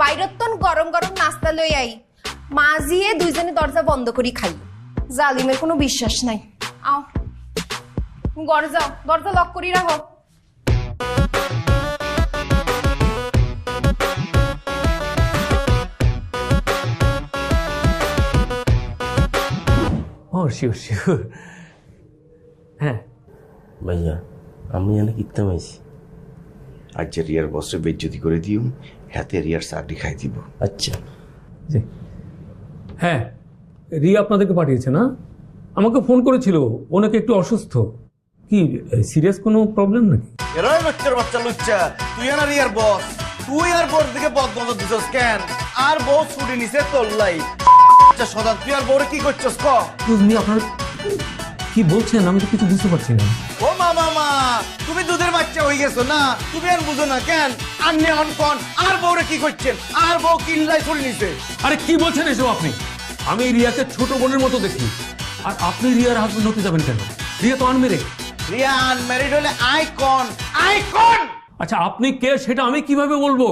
বাইরতন গরম গরম নাস্তা লই আই মাজিয়ে দুইজনে দরজা বন্ধ করি খাই। জালিমের কোনো বিশ্বাস নাই। আও ঘরে যাও, দরজা লক করি রাখো। ও শিওর শিওর। হ্যাঁ ভাইয়া আমি এনে কিনতে পাইছি আজ যে রিয়ার বসে বেজ্জতি করে দিও হাতে রিয়ার চাকরি খাই দিব। আচ্ছা জি হ্যাঁ, রিয়া আপনাদেরকে পাঠিয়েছে না? আমাকে ফোন করেছিল, ও নাকি একটু অসুস্থ। কি সিরিয়াস কোনো প্রবলেম নাকি? এরাই বাচ্চার বাচ্চা লুচ্চা, তুই না রিয়ার বস, তুই আর বর দিকে বদ বন্ধ দিছস কেন? আর বউ ছুটি নিছে তোল্লাই সদা, তুই আর বউরে কি করছস ক? তুমি আপনার কি বলছেন আমি তো কিছু বুঝতে পারছি না। ও মা তুমি দুধের বাচ্চা হয়ে গেছো না, তুমি আর বুঝো না কেন? আন্নে অন কোন আর বউরে কি করছেন? আর বউ কিল্লাই ছুটি নিছে। আরে কি বলছেন এসব আপনি? আমি রিয়াকে ছোট বোনের মতো দেখি, আর আপনি রিয়ার হাজবেন্ড হতে যাবেন কেন? রিয়া তো আনমেরিড। রিয়া আনম্যারিড হলে আইকন। আচ্ছা আপনি কে সেটা আমি কিভাবে বলবো?